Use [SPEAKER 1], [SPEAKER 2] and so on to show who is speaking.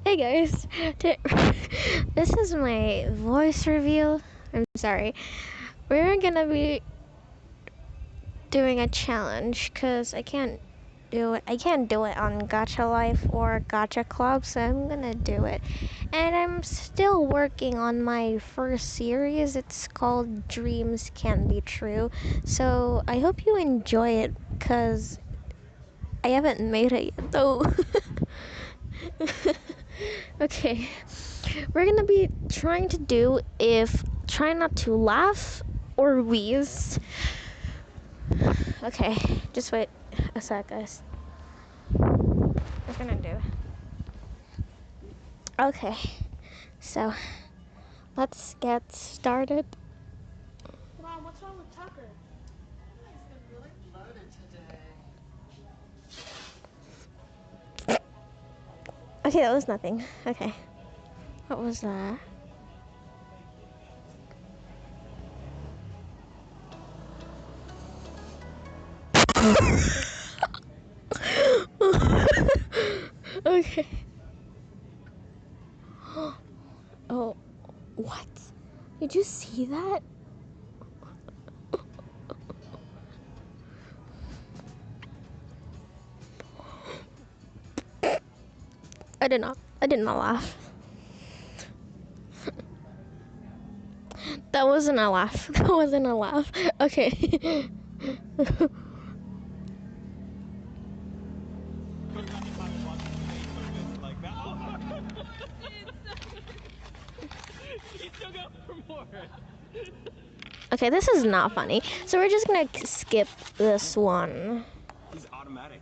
[SPEAKER 1] Hey guys, this is my voice reveal. I'm sorry. We're gonna be doing a challenge because I can't do it. I can't do it on Gacha Life or Gacha Club, so I'm gonna do it. And I'm still working on my first series. It's called Dreams Can Be True. So I hope you enjoy it because I haven't made it yet though. Okay, we're gonna be trying to do if try not to laugh or wheeze. Okay, just wait a sec, guys. We're gonna do. Okay, so let's get started.
[SPEAKER 2] Mom, what's wrong with Tucker?
[SPEAKER 3] He's been really bloated today.
[SPEAKER 1] Okay, that was nothing. Okay, what was that? Okay. Oh, what? Did you see that? I did not. I did not laugh. That wasn't a laugh. That wasn't a laugh. Okay. Okay, this is not funny. So we're just gonna skip this one.
[SPEAKER 4] He's automatic.